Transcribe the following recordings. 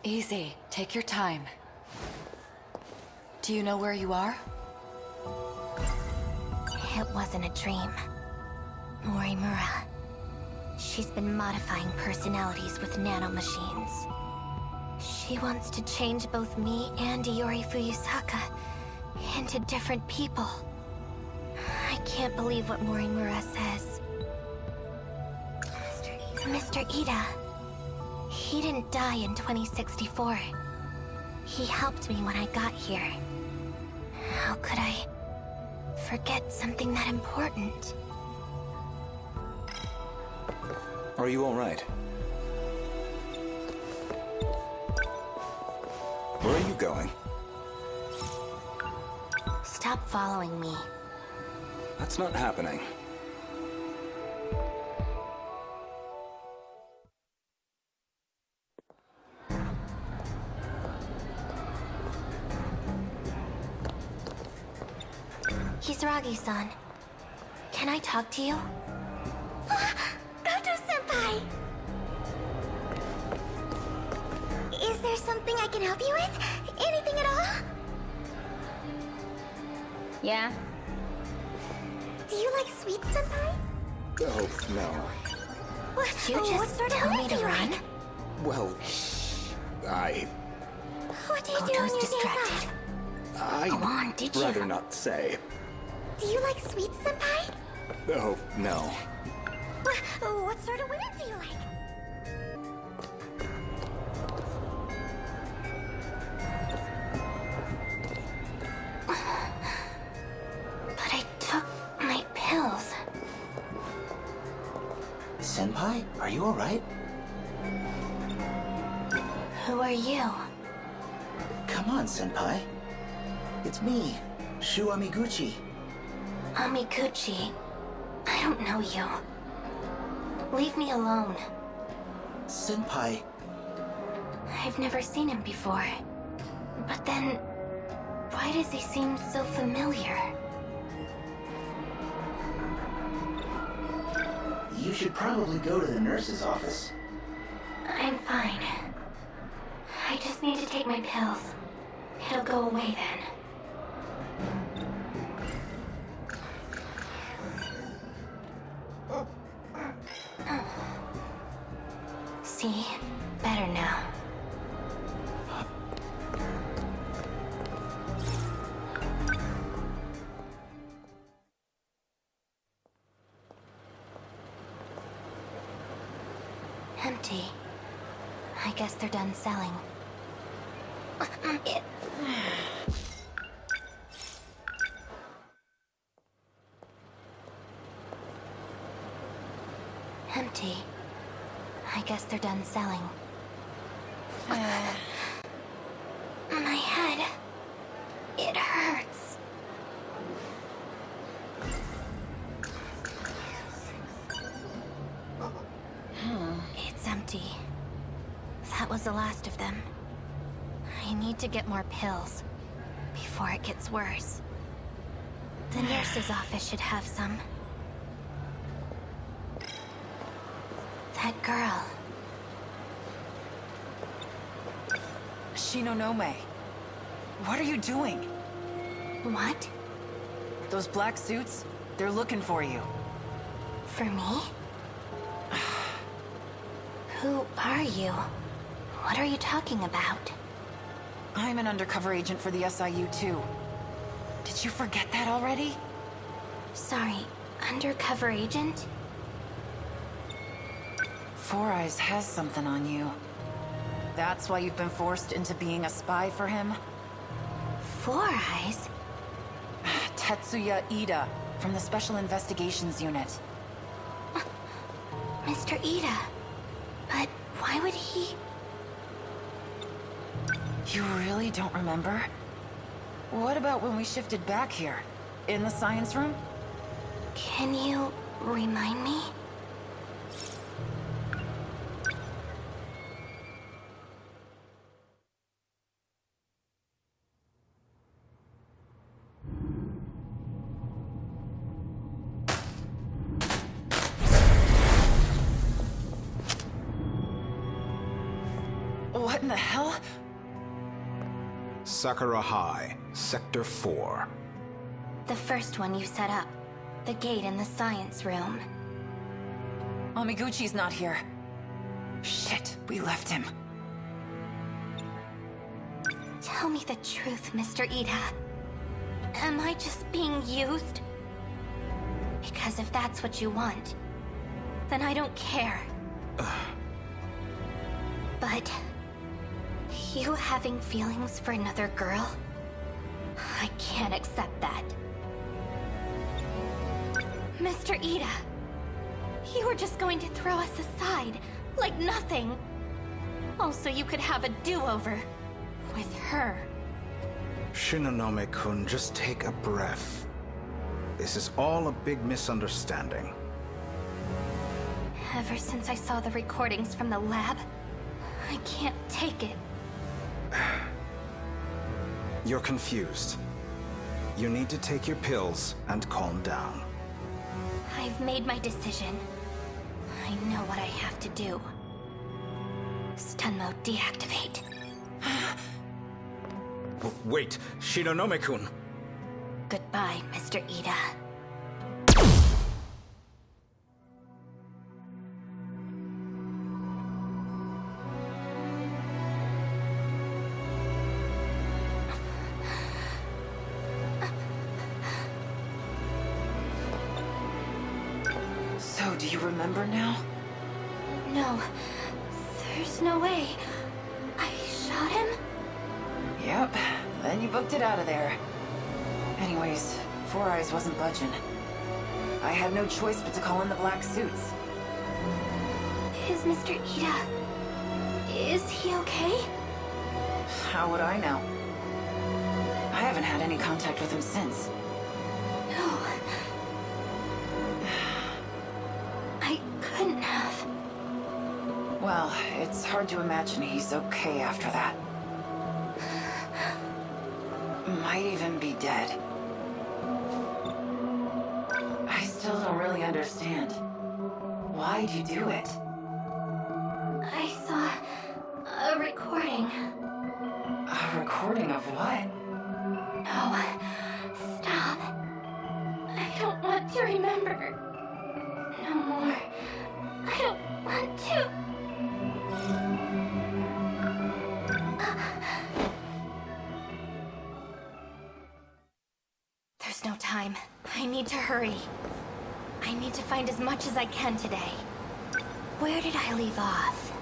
Easy. Take your time. Do you know where you are? It wasn't a dream. Morimura. She's been modifying personalities with nanomachines. She wants to change both me and Iori Fuyusaka into different people. I can't believe what Morimura says. Mr. Ida. He didn't die in 2064. He helped me when I got here. How could I forget something that important? Are you all right? Where are you going? Stop following me. That's not happening. Kisaragi-san, can I talk to you? Goto-senpai! Is there something I can help you with? Anything at all? Yeah? Do you like sweets, senpai? Oh, no. What, you just tell me to run? Well, What do you do when you're distracted? Go on, did you? rather not say. Do you like sweets, senpai? Oh, no. What sort of women do you like? But I took my pills. Senpai, are you alright? Who are you? Come on, Senpai. It's me, Shu Amiguchi. Amiguchi. I don't know you. Leave me alone. Senpai, I've never seen him before. But then, why does he seem so familiar? you should probably go to the nurse's office. I'm fine. I just need to take my pills. It'll go away then. See? Better now. Empty. I guess they're done selling. Empty. I guess they're done selling. My head. It hurts. It's empty. That was the last of them. I need to get more pills before it gets worse. The nurse's office should have some. That girl. Shinonome. What are you doing? What? Those black suits, they're looking for you. For me? Who are you? What are you talking about? I'm an undercover agent for the SIU too. Did you forget that already? Sorry, undercover agent? Four Eyes has something on you. That's why you've been forced into being a spy for him? Four Eyes? Tetsuya Ida, from the Special Investigations Unit. Mr. Ida. But why would he... You really don't remember? What about when we shifted back here? In the science room? Can you remind me? What in the hell? Sakura High, Sector 4. The first one you set up. The gate in the science room. Amiguchi's not here. Shit, we left him. Tell me the truth, Mr. Ida. Am I just being used? Because if that's what you want, then I don't care. But you having feelings for another girl? I can't accept that. Mr. Ida, you were just going to throw us aside, like nothing. Also, you could have a do-over with her. Shinonome-kun, just take a breath. This is all a big misunderstanding. Ever since I saw the recordings from the lab, I can't take it. You're confused. You need to take your pills and calm down. I've made my decision. I know what I have to do. Stun mode deactivate. Wait, Shinonome-kun! Goodbye, Mr. Ida. So, do you remember now? No, there's no way. I shot him? Yep, then you booked it out of there. Anyways, Four Eyes wasn't budging. I had no choice but to call in the black suits. Is Mr. Ida... is he okay? How would I know? I haven't had any contact with him since. No. I couldn't have. Well, it's hard to imagine he's okay after that. Might even be dead. I still don't really understand. Why'd you do it? I saw a recording. A recording of what? No, stop. I don't want to remember. No more. I don't want to. There's no time. I need to hurry. I need to find as much as I can today. Where did I leave off?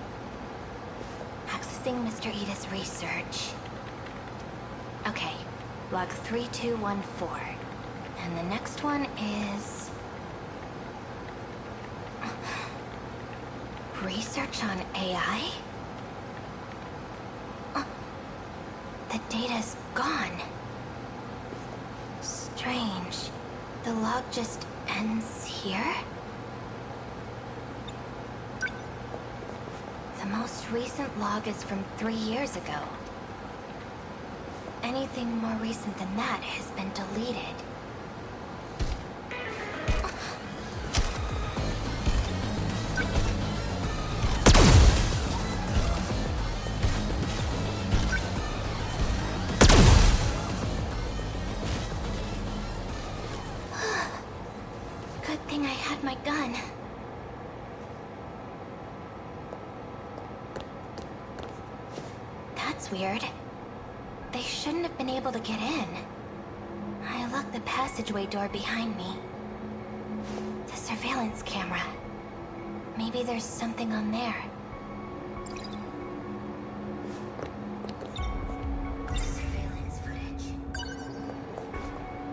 Accessing Mr. Ida's research. Okay, log 3214. And the next one is... research on AI? The data's gone. Strange. The log just ends here? The most recent log is from 3 years ago. Anything more recent than that has been deleted. Good thing I had my gun. That's weird. They shouldn't have been able to get in. I locked the passageway door behind me. The surveillance camera. Maybe there's something on there.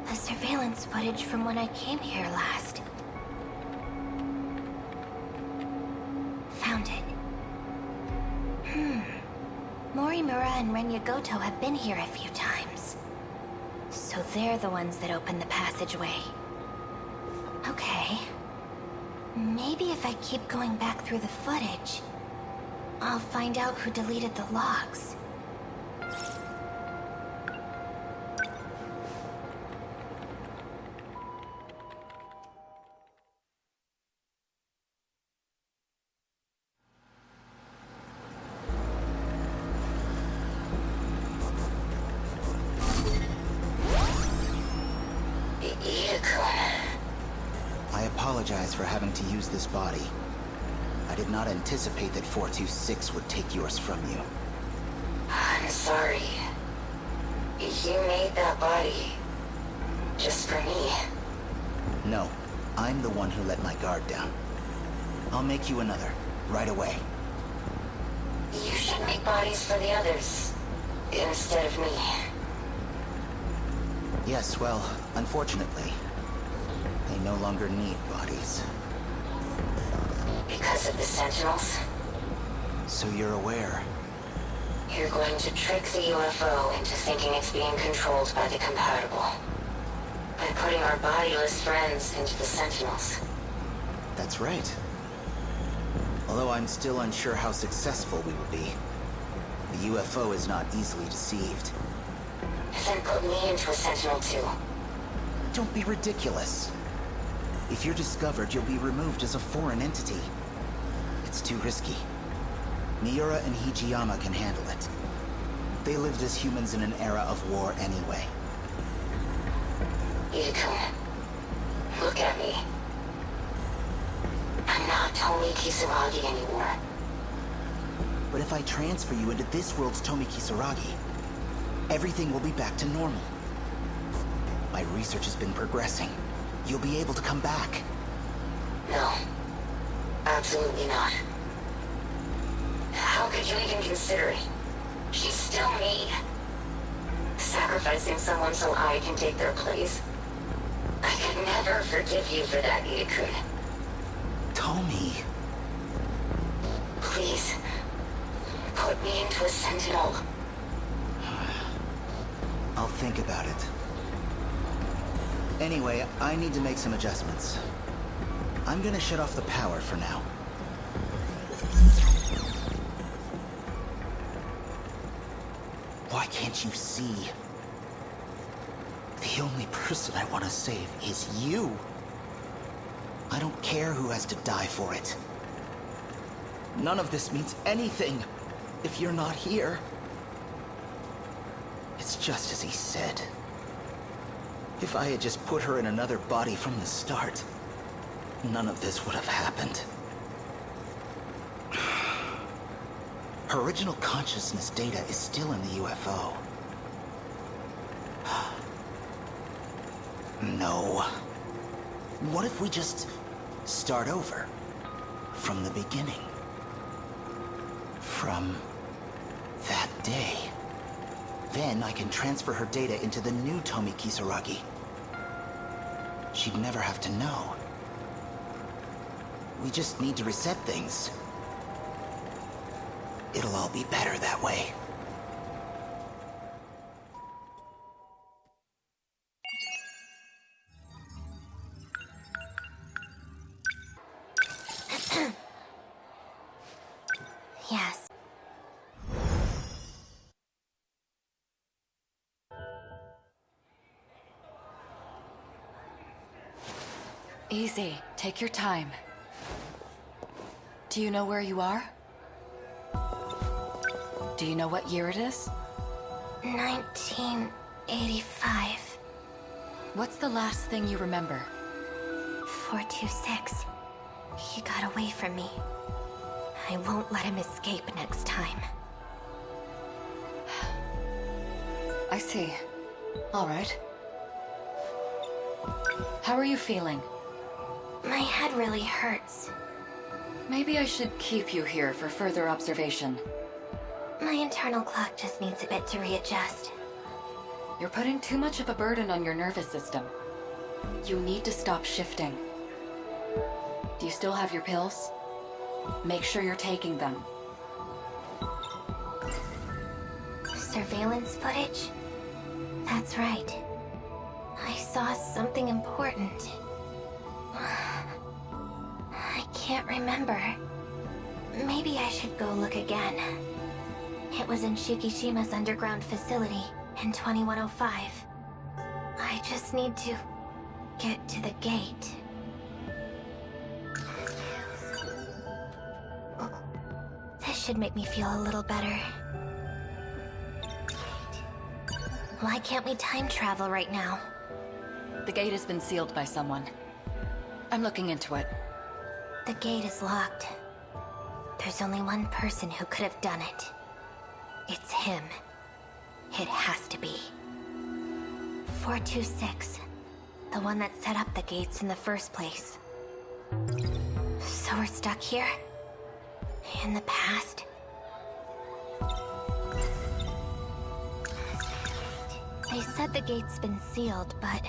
The surveillance footage from when I came here last. Found it. Morimura and Renyagoto have been here a few times. So they're the ones that opened the passageway. Okay. Maybe if I keep going back through the footage, I'll find out who deleted the logs. apologize for having to use this body. I did not anticipate that 426 would take yours from you. I'm sorry. You made that body. Just for me. No, I'm the one who let my guard down. I'll make you another, right away. You should make bodies for the others, instead of me. Yes, well, unfortunately, they no longer need bodies. Because of the Sentinels? So you're aware. You're going to trick the UFO into thinking it's being controlled by the compatible. By putting our bodiless friends into the Sentinels. That's right. Although I'm still unsure how successful we will be. The UFO is not easily deceived. Then put me into a Sentinel too. Don't be ridiculous. If you're discovered, you'll be removed as a foreign entity. It's too risky. Miura and Hijiyama can handle it. They lived as humans in an era of war anyway. Ida-kun, look at me. I'm not Tomi Kisaragi anymore. But if I transfer you into this world's Tomi Kisaragi, everything will be back to normal. My research has been progressing. You'll be able to come back. No. Absolutely not. How could you even consider it? She's still me. Sacrificing someone so I can take their place. I could never forgive you for that, Ida-kun. Tomi. Please. Put me into a Sentinel. I'll think about it. Anyway, I need to make some adjustments. I'm gonna shut off the power for now. Why can't you see? The only person I want to save is you. I don't care who has to die for it. None of this means anything if you're not here. It's just as he said. If I had just put her in another body from the start, none of this would have happened. Her original consciousness data is still in the UFO. No. What if we just start over? From the beginning? From that day? Then I can transfer her data into the new Tomi Kisaragi. She'd never have to know. We just need to reset things. It'll all be better that way. Yes. Easy. Take your time. Do you know where you are? Do you know what year it is? 1985. What's the last thing you remember? 426. He got away from me. I won't let him escape next time. I see. All right. How are you feeling? My head really hurts. Maybe I should keep you here for further observation. My internal clock just needs a bit to readjust. You're putting too much of a burden on your nervous system. You need to stop shifting. Do you still have your pills? Make sure you're taking them. Surveillance footage? That's right. I saw something important. I can't remember. Maybe I should go look again. It was in Shikishima's underground facility in 2105. I just need to get to the gate. This should make me feel a little better. Why can't we time travel right now? The gate has been sealed by someone. I'm looking into it. The gate is locked. There's only one person who could have done it. It's him. It has to be. 426. The one that set up the gates in the first place. So we're stuck here? In the past? They said the gate's been sealed, but...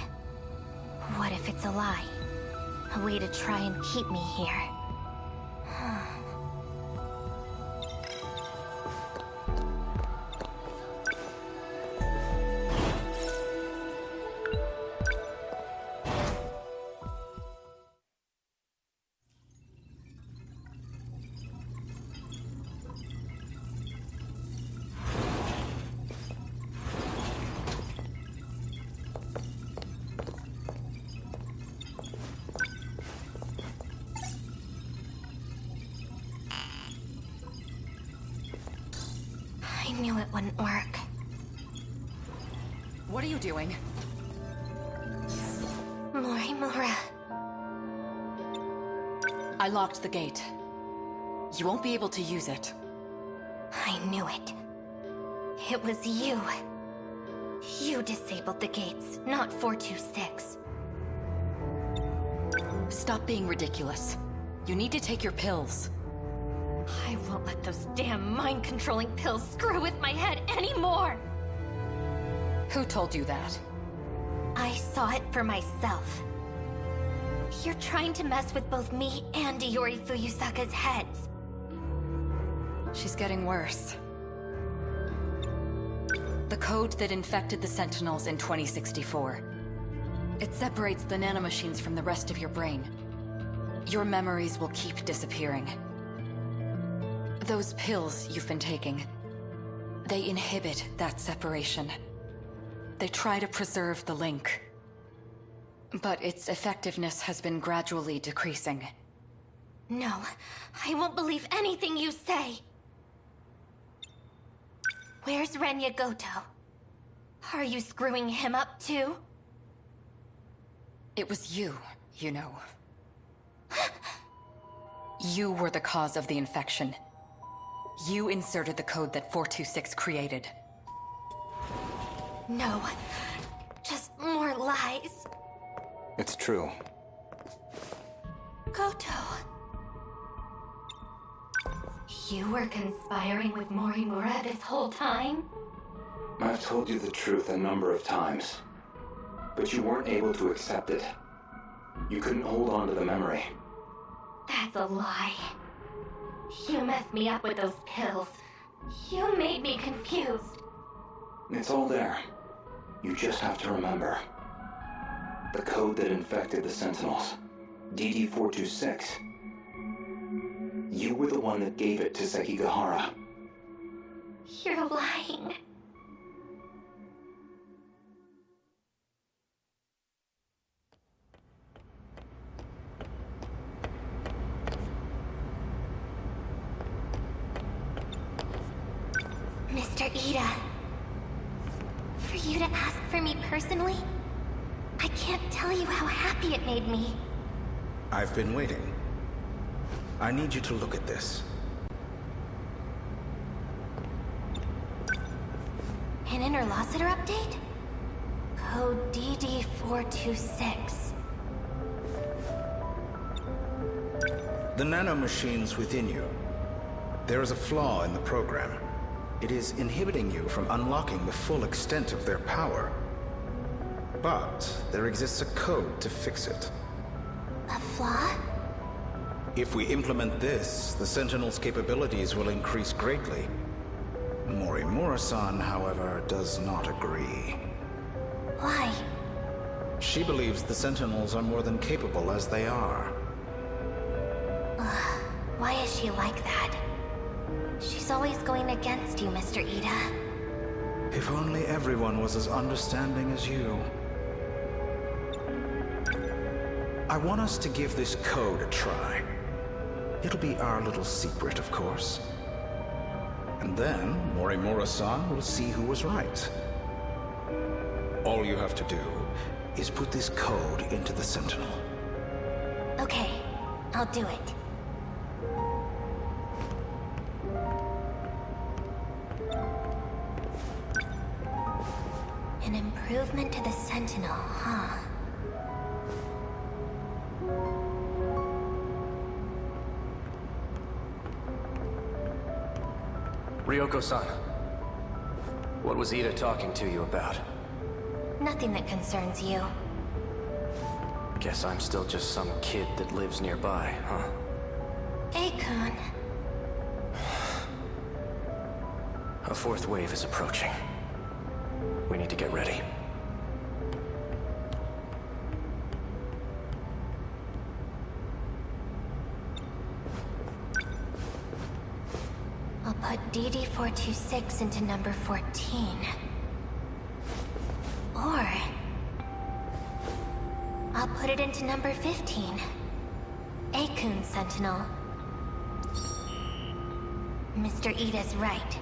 what if it's a lie? A way to try and keep me here. I knew it wouldn't work. What are you doing? Morimura. I locked the gate. You won't be able to use it. I knew it. It was you. You disabled the gates, not 426. Stop being ridiculous. You need to take your pills. I won't let those damn mind-controlling pills screw with my head anymore! Who told you that? I saw it for myself. You're trying to mess with both me and Iori Fuyusaka's heads. She's getting worse. The code that infected the Sentinels in 2064. It separates the nanomachines from the rest of your brain. Your memories will keep disappearing. Those pills you've been taking, they inhibit that separation. They try to preserve the link. But its effectiveness has been gradually decreasing. No, I won't believe anything you say! Where's Renya Goto? Are you screwing him up too? It was you, you know. You were the cause of the infection. You inserted the code that 426 created. No, just more lies. It's true. Goto. You were conspiring with Morimura this whole time? I've told you the truth a number of times, but you weren't able to accept it. You couldn't hold on to the memory. That's a lie. You messed me up with those pills. You made me confused. It's all there. You just have to remember. The code that infected the Sentinels. DD-426. You were the one that gave it to Sekigahara. You're lying. Mr. Ida, for you to ask for me personally, I can't tell you how happy it made me. I've been waiting. I need you to look at this. An interlocutor update? Code DD-426. The nanomachines within you. There is a flaw in the program. It is inhibiting you from unlocking the full extent of their power. But there exists a code to fix it. A flaw? If we implement this, the Sentinel's capabilities will increase greatly. Morimura-san, however, does not agree. Why? She believes the Sentinels are more than capable as they are. Why is she like that? She's always going against you, Mr. Ida. If only everyone was as understanding as you. I want us to give this code a try. It'll be our little secret, of course. And then Morimura-san will see who was right. All you have to do is put this code into the Sentinel. Okay, I'll do it. An improvement to the Sentinel, huh? Ryoko-san, what was Ida talking to you about? Nothing that concerns you. Guess I'm still just some kid that lives nearby, huh? Akon. A fourth wave is approaching. We need to get ready. I'll put DD-426 into number 14. Or... I'll put it into number 15. Akun Sentinel. Mr. Ida's right.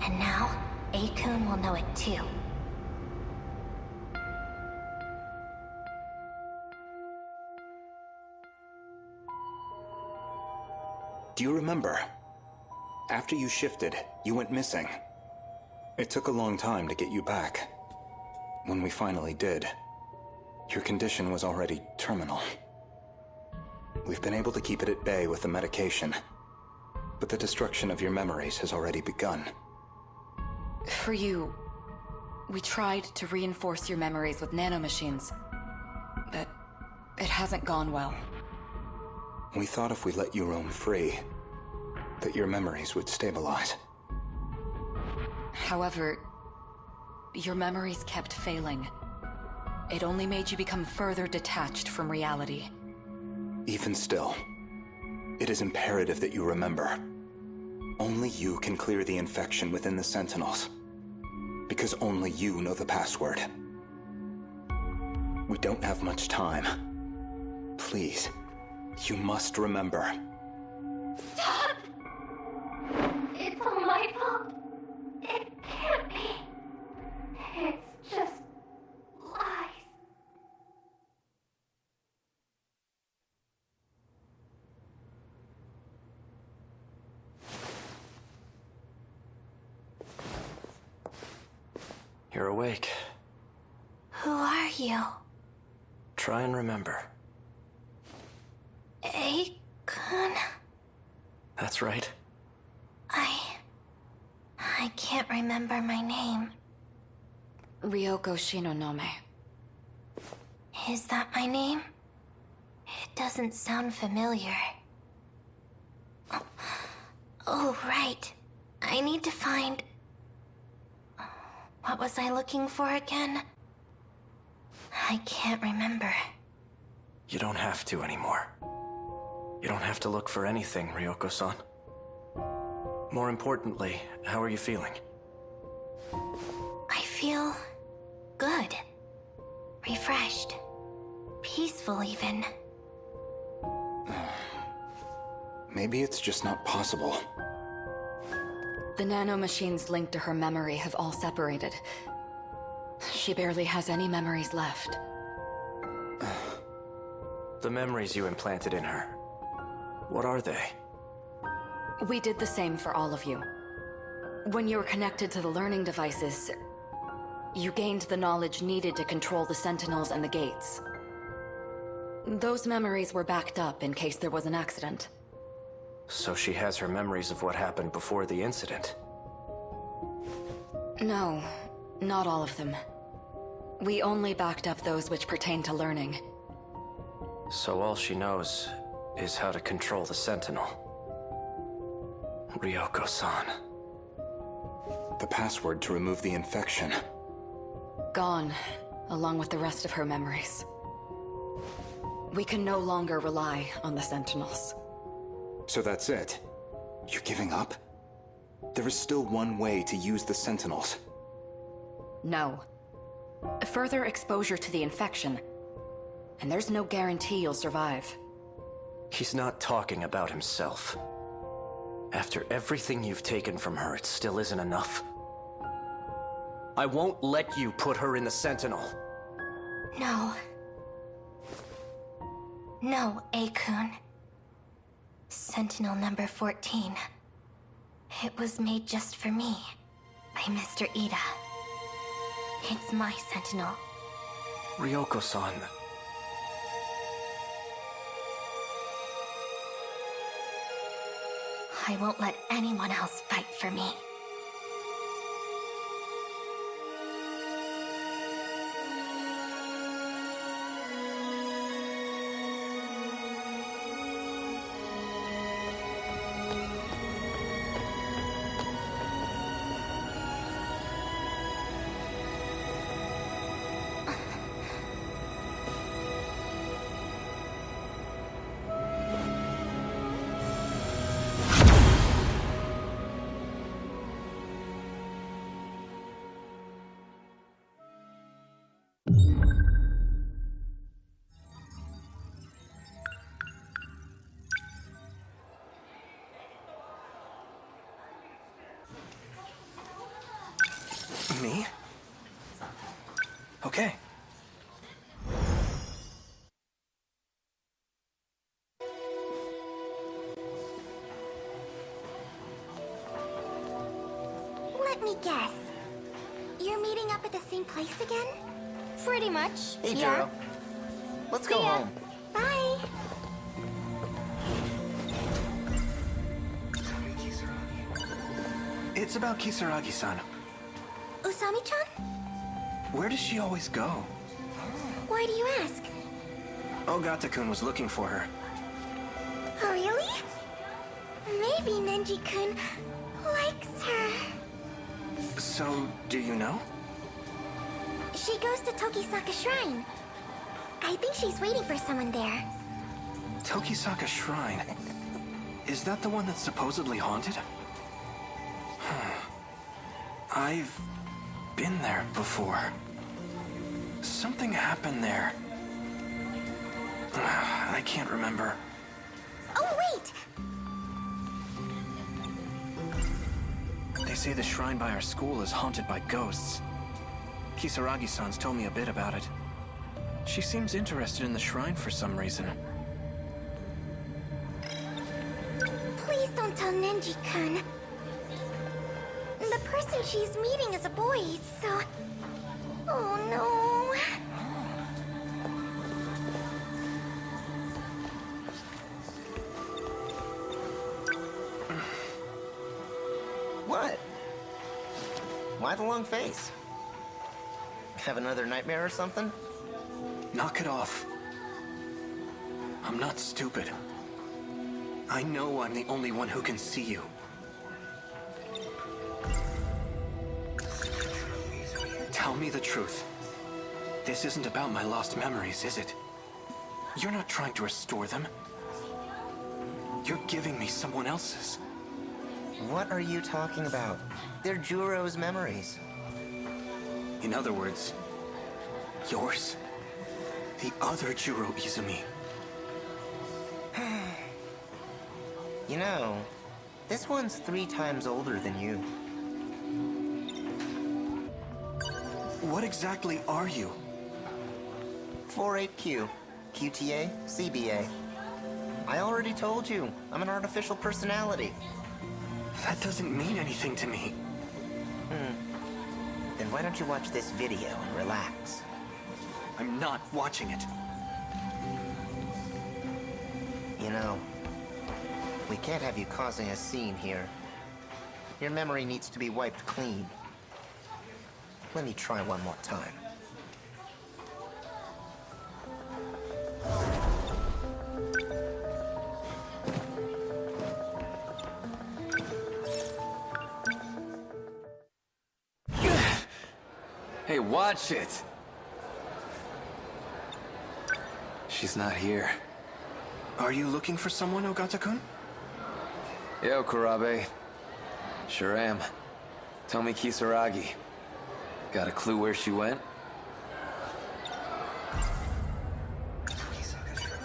And now, Akun will know it too. Do you remember? After you shifted, you went missing. It took a long time to get you back. When we finally did, your condition was already terminal. We've been able to keep it at bay with the medication, but the destruction of your memories has already begun. For you, we tried to reinforce your memories with nanomachines, but it hasn't gone well. We thought if we let you roam free, that your memories would stabilize. However, your memories kept failing. It only made you become further detached from reality. Even still, it is imperative that you remember. Only you can clear the infection within the Sentinels. Because only you know the password. We don't have much time. Please, you must remember. Stop! It's all my fault. It can't be. It's just lies. You're awake. Who are you? Try and remember. Akun? That's right. I can't remember my name. Ryoko Shinonome. Is that my name? It doesn't sound familiar. Oh, right. I need to find... What was I looking for again? I can't remember. You don't have to anymore. You don't have to look for anything, Ryoko-san. More importantly, how are you feeling? I feel... good. Refreshed. Peaceful, even. Maybe it's just not possible. The nanomachines linked to her memory have all separated. She barely has any memories left. The memories you implanted in her, what are they? We did the same for all of you. When you were connected to the learning devices, you gained the knowledge needed to control the Sentinels and the gates. Those memories were backed up in case there was an accident. So she has her memories of what happened before the incident? No, not all of them. We only backed up those which pertain to learning. So all she knows is how to control the Sentinel. Ryoko-san. The password to remove the infection. Gone, along with the rest of her memories. We can no longer rely on the Sentinels. So that's it? You're giving up? There is still one way to use the Sentinels. No. Further exposure to the infection, and there's no guarantee you'll survive. He's not talking about himself. After everything you've taken from her, it still isn't enough. I won't let you put her in the Sentinel. No. No, A-kun. Sentinel number 14. It was made just for me, by Mr. Ida. It's my Sentinel. Ryoko-san. I won't let anyone else fight for me. Me? Okay. Let me guess. You're meeting up at the same place again? Pretty much. Hey, yeah. Juro. Let's go See ya. home. Bye. It's about Kisaragi-san. Usami-chan? Where does she always go? Why do you ask? Ogata-kun was looking for her. Oh, really? Maybe Nenji-kun likes her. So, do you know? She goes to Tokisaka Shrine. I think she's waiting for someone there. Tokisaka Shrine. Is that the one that's supposedly haunted? I've been there before. Something happened there. I can't remember. Oh, wait! They say the shrine by our school is haunted by ghosts. Kisaragi-san's told me a bit about it. She seems interested in the shrine for some reason. Please don't tell Nenji-kun. The person she's meeting is a boy, so... Oh, no. What? Why the long face? Have another nightmare or something? Knock it off. I'm not stupid. I know I'm the only one who can see you. Tell me the truth. This isn't about my lost memories, is it? You're not trying to restore them. You're giving me someone else's. What are you talking about? They're Juro's memories. In other words, yours. The other Juro Izumi. You know, this one's 3 times older than you. What exactly are you? 48Q, QTA, CBA. I already told you, I'm an artificial personality. That doesn't mean anything to me. Then why don't you watch this video and relax? I'm not watching it. You know, we can't have you causing a scene here. Your memory needs to be wiped clean. Let me try one more time. Hey, watch it! She's not here. Are you looking for someone, Ogata-kun? Yo, Kurabe. Sure am. Tell me Kisaragi. Got a clue where she went?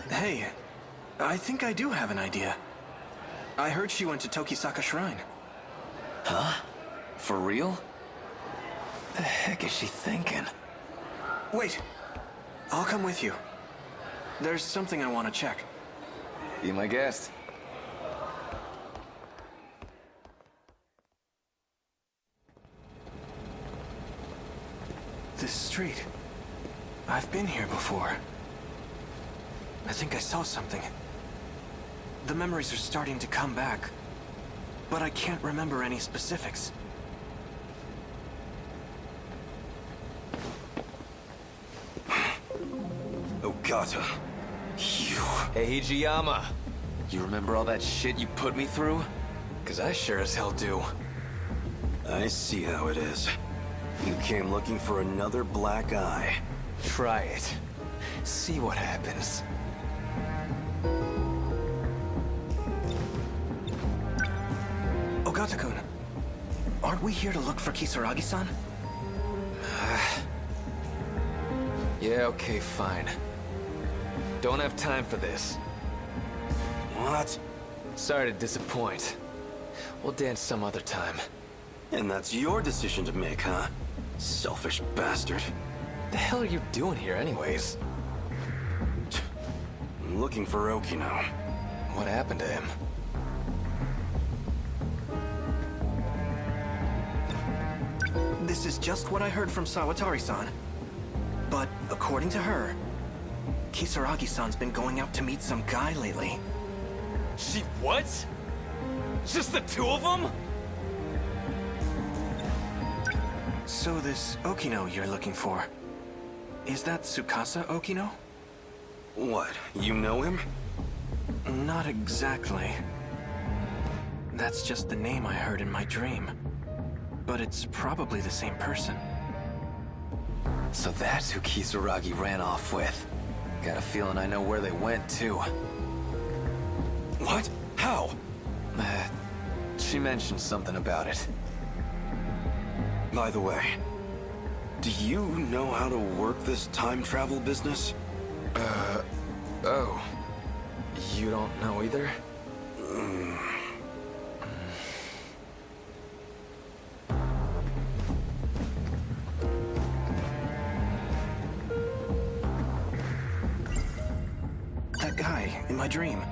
Hey, I think I do have an idea. I heard she went to Tokisaka Shrine. Huh? For real? The heck is she thinking? Wait, I'll come with you. There's something I want to check. Be my guest. This street. I've been here before. I think I saw something. The memories are starting to come back, but I can't remember any specifics. Ogata. You. Hey, Hijiyama. You remember all that shit you put me through? 'Cause I sure as hell do. I see how it is. You came looking for another black eye. Try it. See what happens. Ogata-kun, aren't we here to look for Kisaragi-san? Yeah, okay, fine. Don't have time for this. What? Sorry to disappoint. We'll dance some other time. And that's your decision to make, huh? Selfish bastard. The hell are you doing here anyways? I'm looking for Okino. What happened to him? This is just what I heard from Sawatari-san. But according to her, Kisaragi-san's been going out to meet some guy lately. She what? Just the two of them? So this Okino you're looking for, is that Tsukasa Okino? What, you know him? Not exactly. That's just the name I heard in my dream. But it's probably the same person. So that's who Kisaragi ran off with. Got a feeling I know where they went, too. What? How? She mentioned something about it. By the way, do you know how to work this time travel business? Oh. You don't know either? That guy in my dream,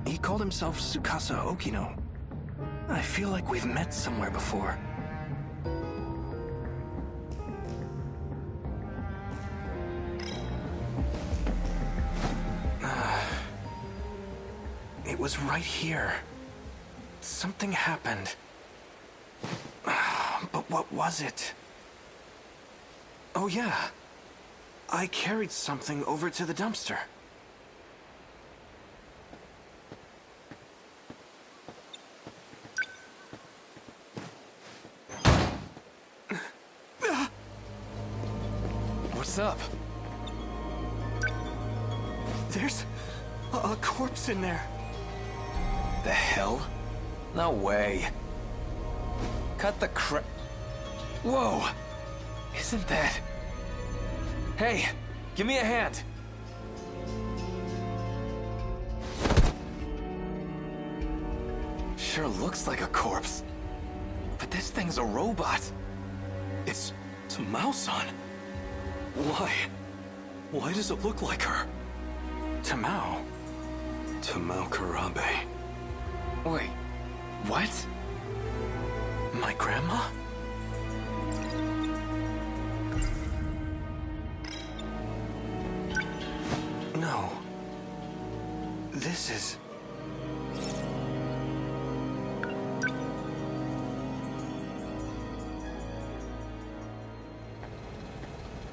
he called himself Tsukasa Okino. I feel like we've met somewhere before. It was right here. Something happened. But what was it? Oh yeah. I carried something over to the dumpster. What's up? There's a corpse in there. The hell? No way. Cut the crap. Whoa! Isn't that... Hey, give me a hand. Sure looks like a corpse. But this thing's a robot. It's Tamao-san. Why? Why does it look like her? Tamao. Tamao Kurabe. Wait, what? My grandma? No. This is...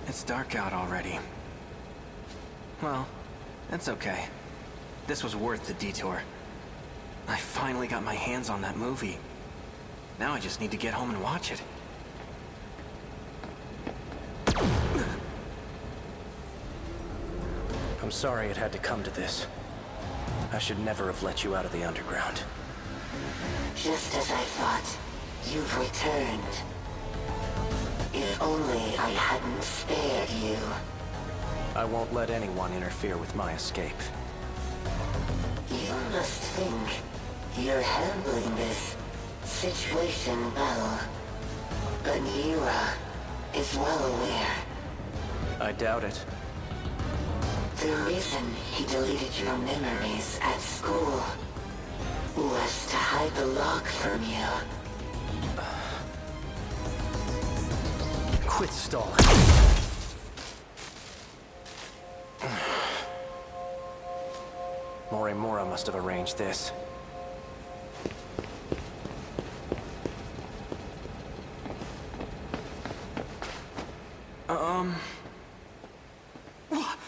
It's dark out already. Well, that's okay. This was worth the detour. I finally got my hands on that movie. Now I just need to get home and watch it. I'm sorry it had to come to this. I should never have let you out of the underground. Just as I thought, you've returned. If only I hadn't spared you. I won't let anyone interfere with my escape. You must think you're handling this situation well. But Yura is well aware. I doubt it. The reason he deleted your memories at school was to hide the log from you. Quit stalling. Morimura must have arranged this. What?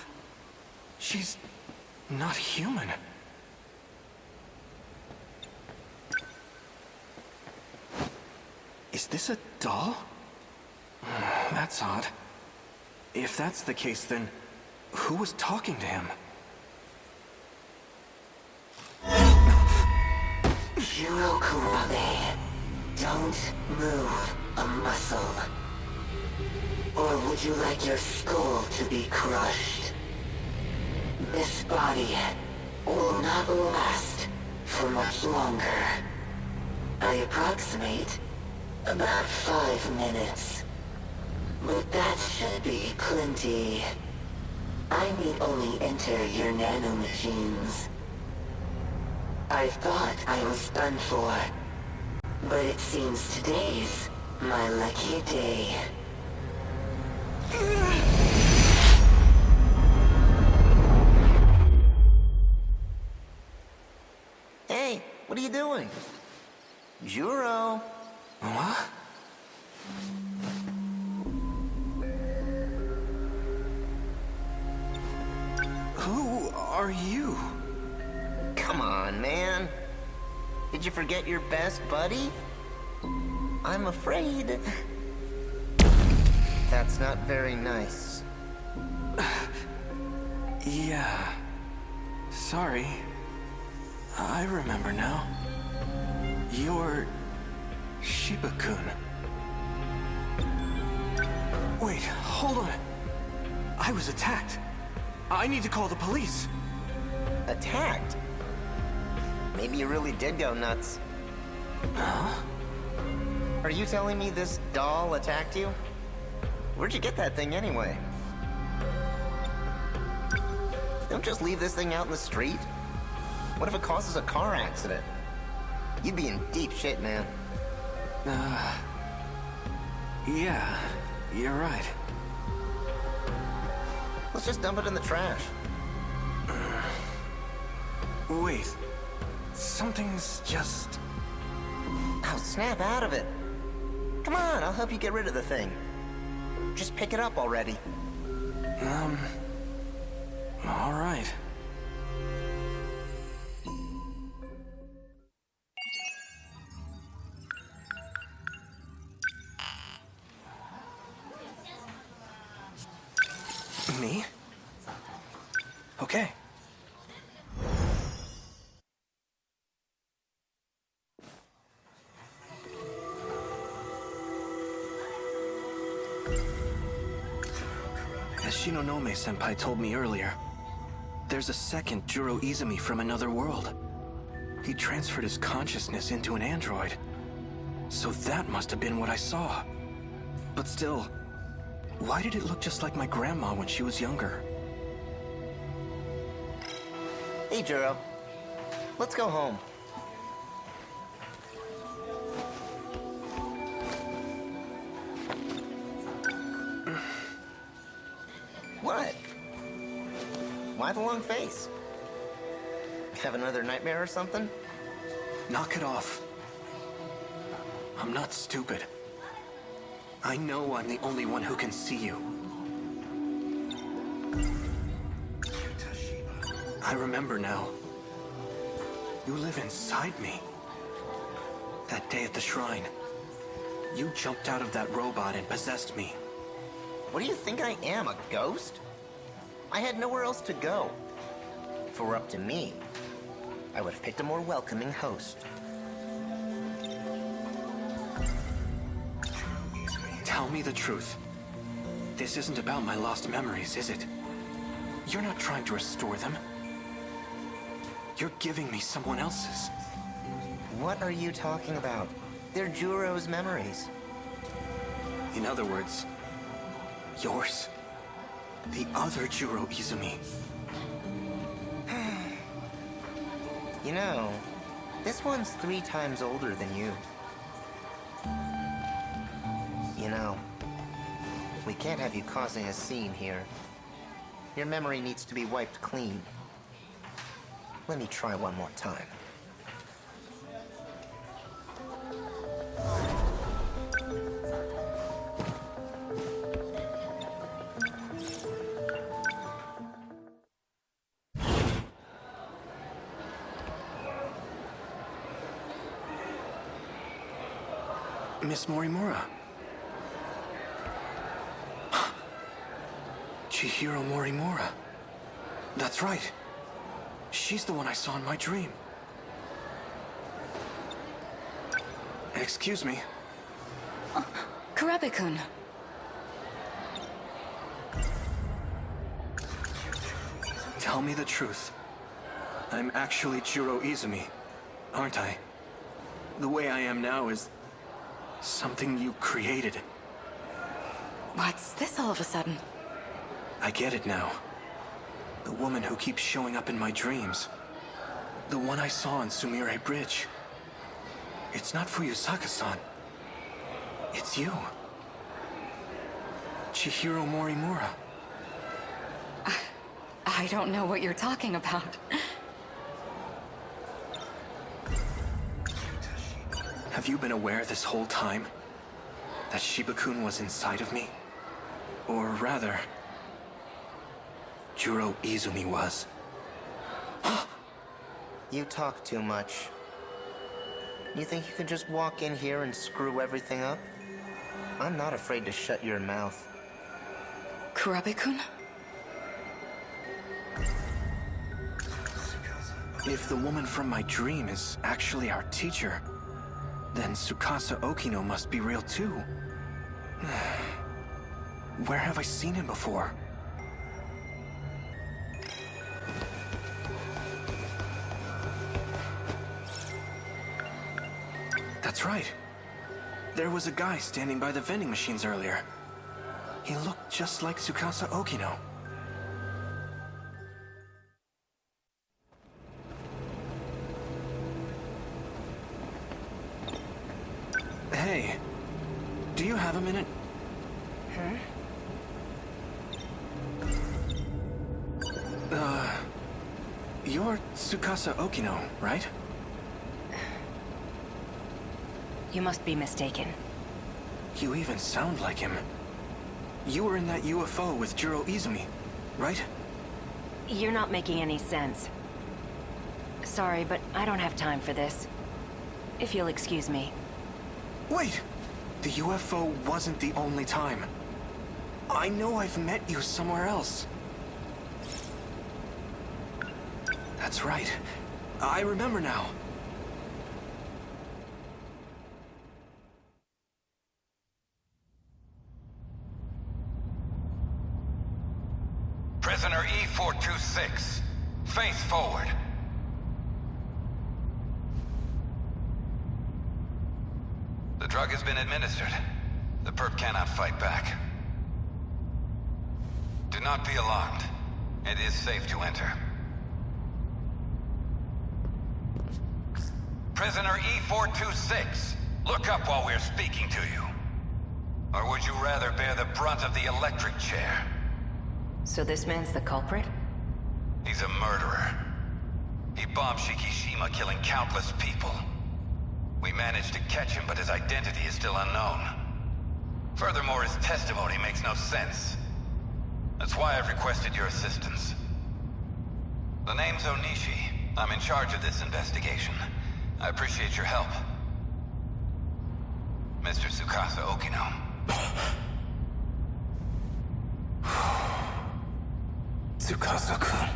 She's not human. Is this a doll? That's odd. If that's the case, then who was talking to him? Juro Kurabe, don't move a muscle. Or would you like your skull to be crushed? This body will not last for much longer. I approximate about 5 minutes. But that should be plenty. I need only enter your nanomachines. I thought I was done for, but it seems today's my lucky day. Hey, what are you doing? Juro. What? Who are you? Come on, man. Did you forget your best buddy? I'm afraid that's not very nice. Yeah. Sorry. I remember now. You're... Shiba-kun. Wait, hold on. I was attacked. I need to call the police. Attacked? Maybe you really did go nuts. Huh? Are you telling me this doll attacked you? Where'd you get that thing anyway? Don't just leave this thing out in the street. What if it causes a car accident? You'd be in deep shit, man. Yeah, you're right. Let's just dump it in the trash. Wait, something's just... Oh, snap out of it. Come on, I'll help you get rid of the thing. Just pick it up already. All right. Me? Okay. As Shinonome-senpai told me earlier, there's a second Juro Izumi from another world. He transferred his consciousness into an android. So that must have been what I saw. But still, why did it look just like my grandma when she was younger? Hey, Juro. Let's go home. What? Why the long face? Have another nightmare or something? Knock it off. I'm not stupid. I know I'm the only one who can see you. I remember now. You live inside me. That day at the shrine, you jumped out of that robot and possessed me. What do you think I am, a ghost? I had nowhere else to go. If it were up to me, I would have picked a more welcoming host. Tell me the truth. This isn't about my lost memories, is it? You're not trying to restore them. You're giving me someone else's. What are you talking about? They're Juro's memories. In other words, yours. The other Juro Izumi. You know, this one's 3 times older than you. You know, we can't have you causing a scene here. Your memory needs to be wiped clean. Let me try one more time. Miss Morimura. Chihiro Morimura. That's right. She's the one I saw in my dream. Excuse me. Kurabe-kun. Tell me the truth. I'm actually Juro Izumi, aren't I? The way I am now is something you created. What's this all of a sudden? I get it now. The woman who keeps showing up in my dreams. The one I saw on Sumire Bridge. It's not Fuyusaka-san. It's you. Chihiro Morimura. I don't know what you're talking about. Have you been aware this whole time that Shiba-kun was inside of me? Or rather, Juro Izumi was. You talk too much. You think you can just walk in here and screw everything up? I'm not afraid to shut your mouth. Kurabe-kun? If the woman from my dream is actually our teacher, then Tsukasa Okino must be real too. Where have I seen him before? That's right. There was a guy standing by the vending machines earlier. He looked just like Tsukasa Okino. Hey, do you have a minute? You're Tsukasa Okino, right? You must be mistaken. You even sound like him. You were in that UFO with Juro Izumi, right? You're not making any sense. Sorry, but I don't have time for this. If you'll excuse me. Wait! The UFO wasn't the only time. I know I've met you somewhere else. That's right. I remember now. Prisoner E-426, face forward. The drug has been administered. The perp cannot fight back. Do not be alarmed. It is safe to enter. Prisoner E-426, look up while we're speaking to you. Or would you rather bear the brunt of the electric chair? So this man's the culprit? He's a murderer. He bombed Shikishima, killing countless people. We managed to catch him, but his identity is still unknown. Furthermore, his testimony makes no sense. That's why I've requested your assistance. The name's Onishi. I'm in charge of this investigation. I appreciate your help. Mr. Tsukasa Okino. Tsukasa-kun.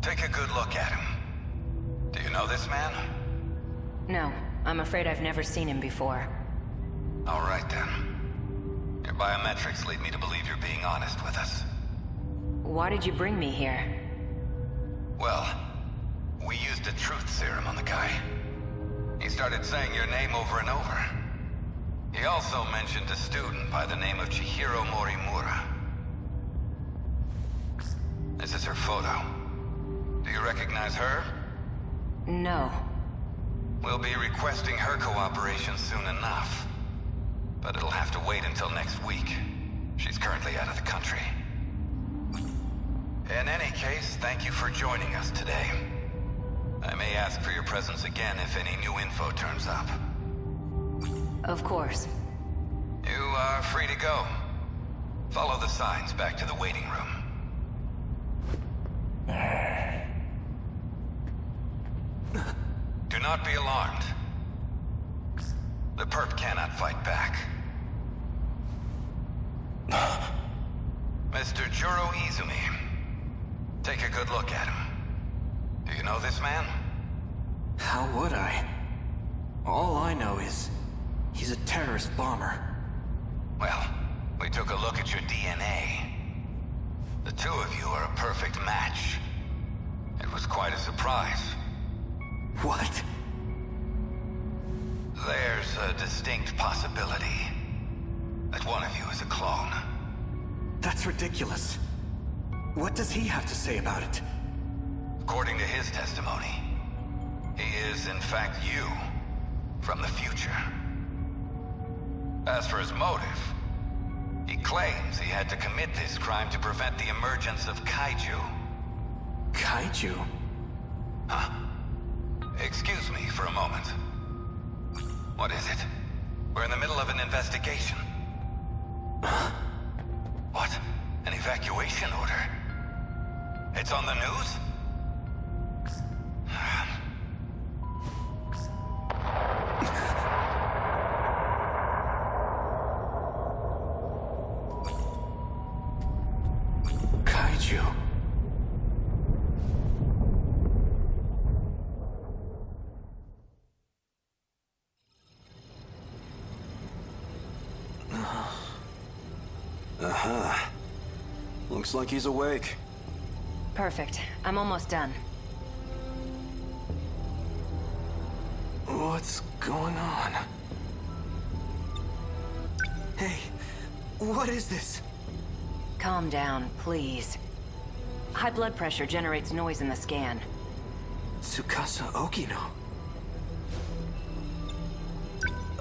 Take a good look at him. Do you know this man? No, I'm afraid I've never seen him before. All right then. Your biometrics lead me to believe you're being honest with us. Why did you bring me here? Well, we used a truth serum on the guy. He started saying your name over and over. He also mentioned a student by the name of Chihiro Morimura. This is her photo. Do you recognize her? No. We'll be requesting her cooperation soon enough. But it'll have to wait until next week. She's currently out of the country. In any case, thank you for joining us today. I may ask for your presence again if any new info turns up. Of course. You are free to go. Follow the signs back to the waiting room. Do not be alarmed. The perp cannot fight back. Mr. Juro Izumi. Take a good look at him. Do you know this man? How would I? All I know is he's a terrorist bomber. Well, we took a look at your DNA. The two of you are a perfect match. It was quite a surprise. What? There's a distinct possibility that one of you is a clone. That's ridiculous. What does he have to say about it? According to his testimony, he is in fact you from the future. As for his motive, he claims he had to commit this crime to prevent the emergence of kaiju. Kaiju? Huh? Excuse me for a moment. What is it? We're in the middle of an investigation. What? An evacuation order? It's on the news? Kaiju. Aha. Looks like he's awake. Perfect. I'm almost done. What's going on? Hey, what is this? Calm down, please. High blood pressure generates noise in the scan. Tsukasa Okino.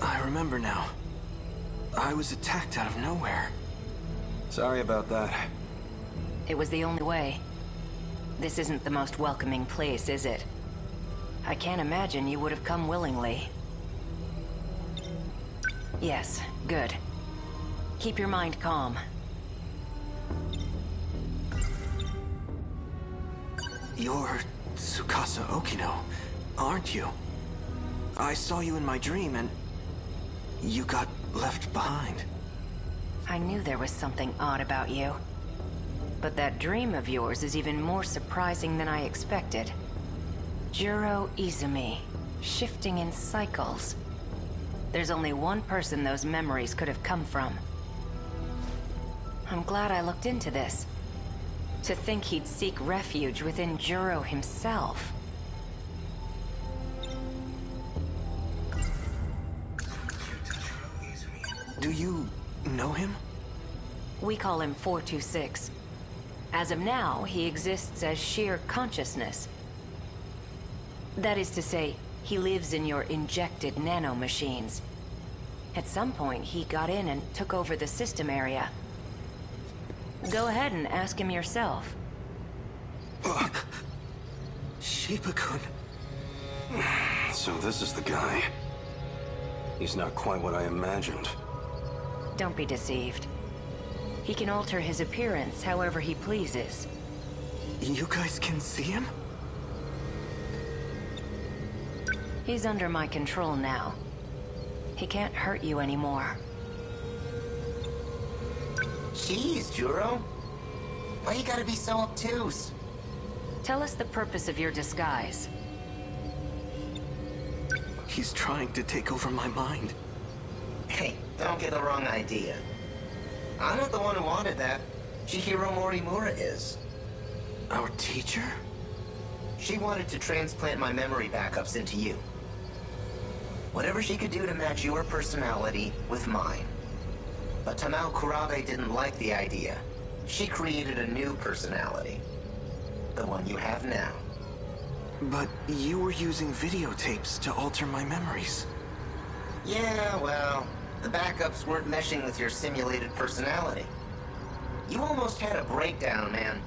I remember now. I was attacked out of nowhere. Sorry about that. It was the only way. This isn't the most welcoming place, is it? I can't imagine you would have come willingly. Yes, good. Keep your mind calm. You're Tsukasa Okino, aren't you? I saw you in my dream and you got left behind. I knew there was something odd about you. But that dream of yours is even more surprising than I expected. Juro Izumi, shifting in cycles. There's only one person those memories could have come from. I'm glad I looked into this. To think he'd seek refuge within Juro himself. Do you know him? We call him 426. As of now, he exists as sheer consciousness. That is to say, he lives in your injected nanomachines. At some point, he got in and took over the system area. Go ahead and ask him yourself. Shiba-kun. So this is the guy. He's not quite what I imagined. Don't be deceived. He can alter his appearance however he pleases. You guys can see him? He's under my control now. He can't hurt you anymore. Jeez, Juro. Why you gotta be so obtuse? Tell us the purpose of your disguise. He's trying to take over my mind. Hey, don't get the wrong idea. I'm not the one who wanted that. Chihiro Morimura is. Our teacher? She wanted to transplant my memory backups into you. Whatever she could do to match your personality with mine. But Juro Kurabe didn't like the idea. She created a new personality. the one you have now. But you were using videotapes to alter my memories. Yeah, well, the backups weren't meshing with your simulated personality. You almost had a breakdown, man.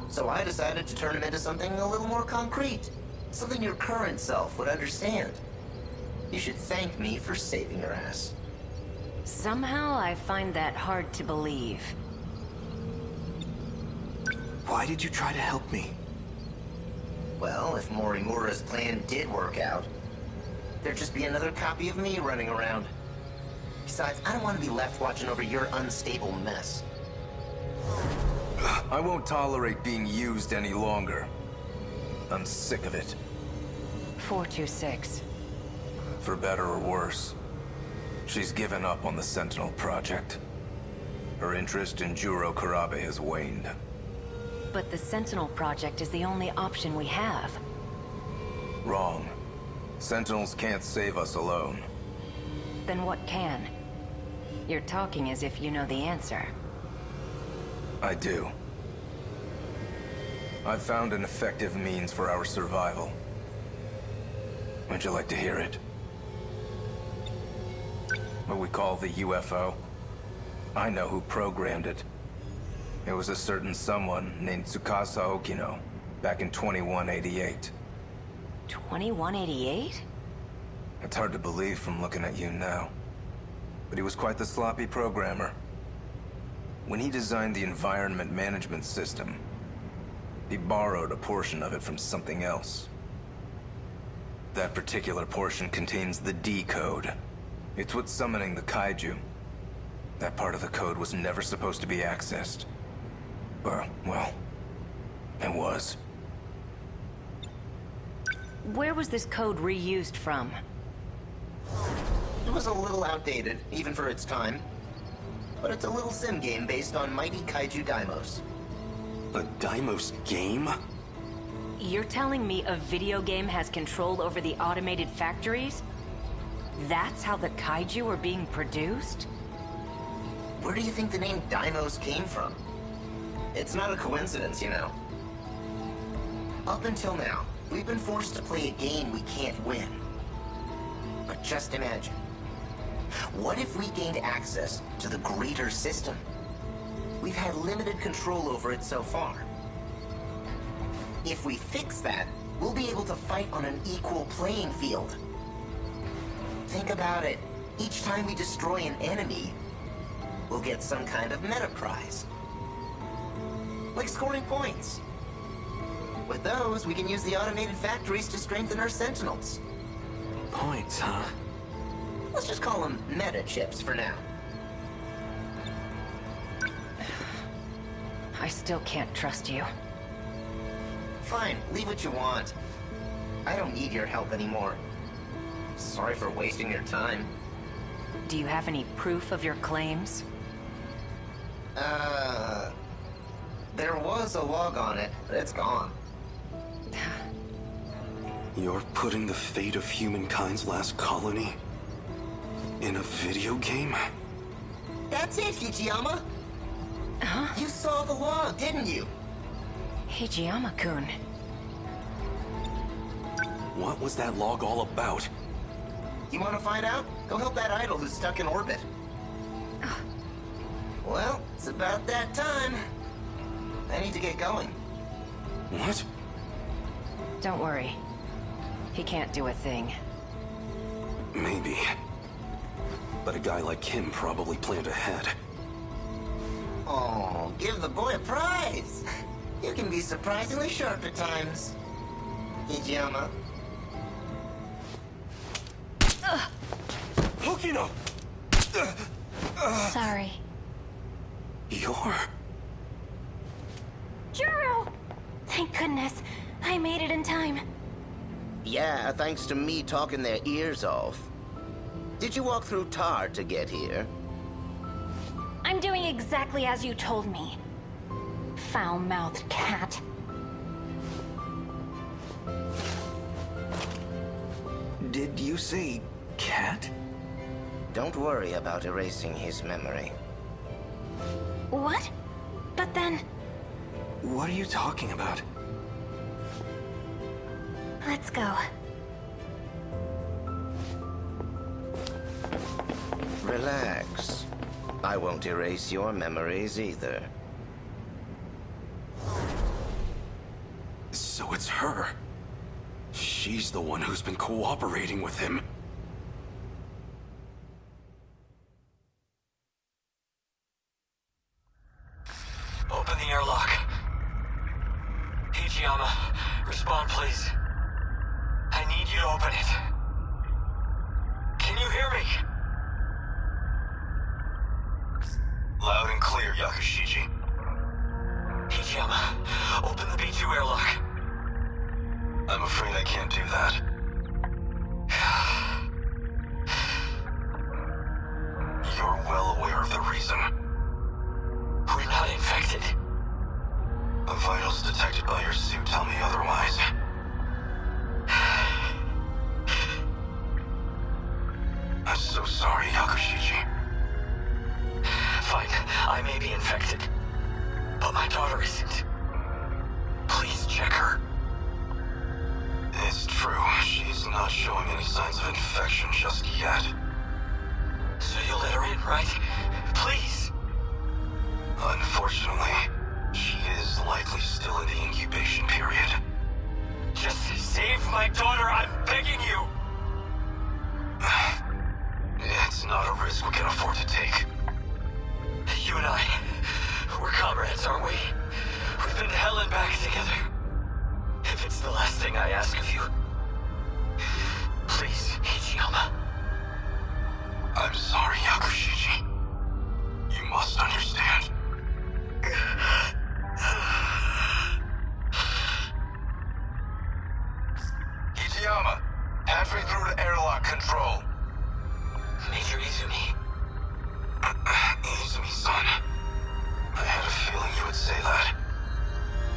So I decided to turn him into something a little more concrete. Something your current self would understand. You should thank me for saving your ass. Somehow I find that hard to believe. Why did you try to help me? Well, if Morimura's plan did work out, there'd just be another copy of me running around. Besides, I don't want to be left watching over your unstable mess. I won't tolerate being used any longer. I'm sick of it. 426. For better or worse, she's given up on the Sentinel project. Her interest in Juro Kurabe has waned. But the Sentinel project is the only option we have. Wrong. Sentinels can't save us alone. Then what can? You're talking as if you know the answer. I do. I've found an effective means for our survival. Would you like to hear it? What we call the UFO? I know who programmed it. It was a certain someone named Tsukasa Okino, back in 2188. 2188? It's hard to believe from looking at you now. But he was quite the sloppy programmer. When he designed the environment management system, he borrowed a portion of it from something else. That particular portion contains the D code. It's what's summoning the kaiju. That part of the code was never supposed to be accessed. Well, it was. Where was this code reused from? It was a little outdated, even for its time. But it's a little sim game based on mighty kaiju daimos. A daimos game? You're telling me a video game has control over the automated factories? That's how the kaiju are being produced? Where do you think the name Daimos came from? It's not a coincidence, you know. Up until now, we've been forced to play a game we can't win. But just imagine. What if we gained access to the greater system? We've had limited control over it so far. If we fix that, we'll be able to fight on an equal playing field. Think about it. Each time we destroy an enemy, we'll get some kind of meta prize. Like scoring points. With those, we can use the automated factories to strengthen our Sentinels. Points, huh? Let's just call them meta chips for now. I still can't trust you. Fine, leave what you want. I don't need your help anymore. Sorry for wasting your time. Do you have any proof of your claims? There was a log on it, but it's gone. You're putting the fate of humankind's last colony in a video game? That's it, Hijiyama! Huh? You saw the log, didn't you? Hijiyama-kun. What was that log all about? You want to find out? Go help that idol who's stuck in orbit. Well, it's about that time. I need to get going. What? Don't worry. He can't do a thing. Maybe. But a guy like him probably planned ahead. Oh, give the boy a prize! You can be surprisingly sharp at times. Hijiyama. Okino! Sorry. You're... Juro! Thank goodness. I made it in time. Yeah, thanks to me talking their ears off. Did you walk through tar to get here? I'm doing exactly as you told me. Foul-mouthed cat. Did you say cat? Don't worry about erasing his memory. What? But then... What are you talking about? Let's go. Relax. I won't erase your memories either. So it's her. She's the one who's been cooperating with him. Open the airlock. Hijiyama, respond please. I need you to open it. Can you hear me? Loud and clear, Yakushiji. Hijiyama, open the B2 airlock. I'm afraid I can't do that. You're well aware of the reason. We're not infected. The vitals detected by your suit tell me otherwise. I'm so sorry, Yakushiji. Fine, I may be infected. But my daughter isn't. Please check her. It's true, she's not showing any signs of infection just yet. So you'll let her in, right? Please. Unfortunately, she is likely still in the incubation period. Just save my daughter, I'm begging you! It's not a risk we can afford to take. You and I, we're comrades, aren't we? We've been to hell and back together. If it's the last thing I ask of you, please, Hijiyama. I'm sorry, Yakushiji. You must understand. Hijiyama, halfway through to airlock control. Major Izumi. Izumi-san, I had a feeling you would say that.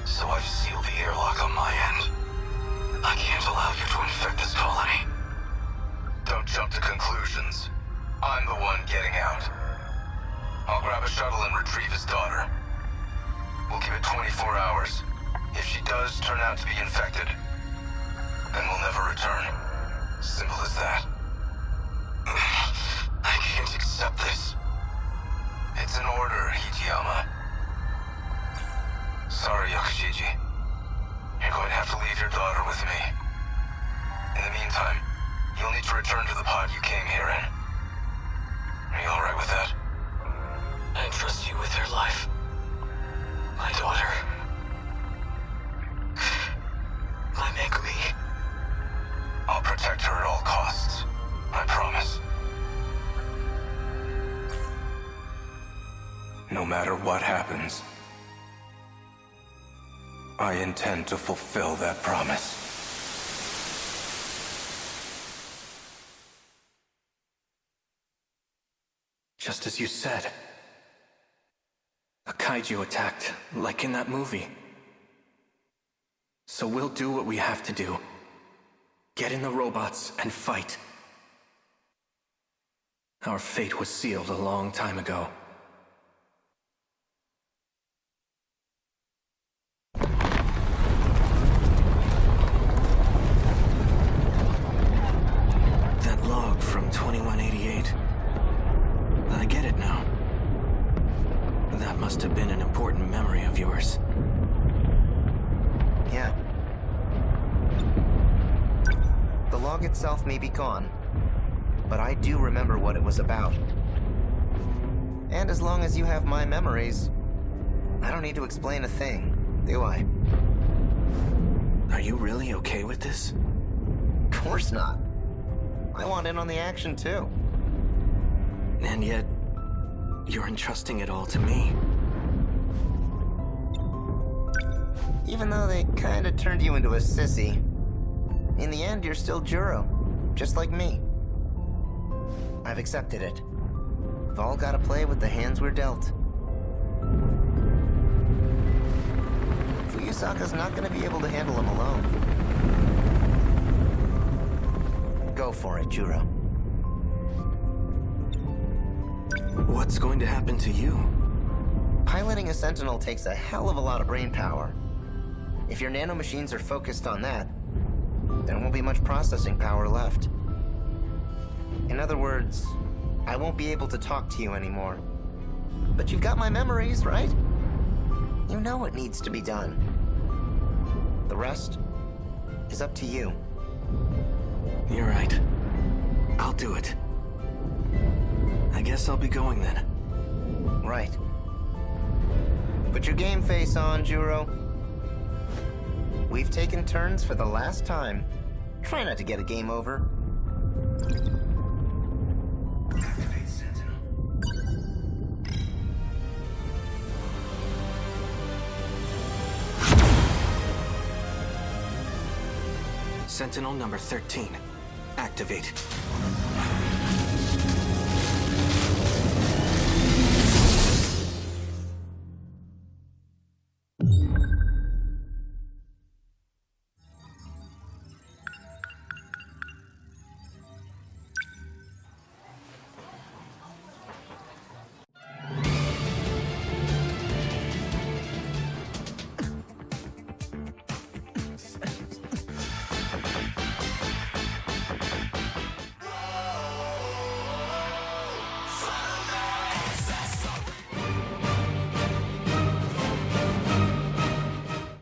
So I've sealed the airlock on my end. I can't allow you to infect this colony. Don't jump to conclusions. I'm the one getting out. I'll grab a shuttle and retrieve his daughter. We'll give it 24 hours. If she does turn out to be infected, then we'll never return. Simple as that. I can't accept this. It's an order, Hijiyama. Sorry, Yakushiji. You're going to have to leave your daughter with me. In the meantime, you'll need to return to the pod you came here in. Are you alright with that? I entrust you with her life. My daughter. My Megumi. I'll protect her at all costs. I promise. No matter what happens, I intend to fulfill that promise. Just as you said. A kaiju attacked, like in that movie. So we'll do what we have to do. Get in the robots and fight. Our fate was sealed a long time ago. That log from 2188. I get it now. That must have been an important memory of yours. Yeah. The log itself may be gone, but I do remember what it was about. And as long as you have my memories, I don't need to explain a thing, do I? Are you really okay with this? Of course not. I want in on the action too. And yet, you're entrusting it all to me. Even though they kinda turned you into a sissy, in the end you're still Juro, just like me. I've accepted it. We've all gotta play with the hands we're dealt. Fuyusaka's not gonna be able to handle him alone. Go for it, Juro. What's going to happen to you? Piloting a Sentinel takes a hell of a lot of brain power. If your nanomachines are focused on that, there won't be much processing power left. In other words, I won't be able to talk to you anymore. But you've got my memories, right? You know what needs to be done. The rest is up to you. You're right. I'll do it. I guess I'll be going then. Right. Put your game face on, Juro. We've taken turns for the last time. Try not to get a game over. Activate Sentinel. Sentinel number 13. Activate.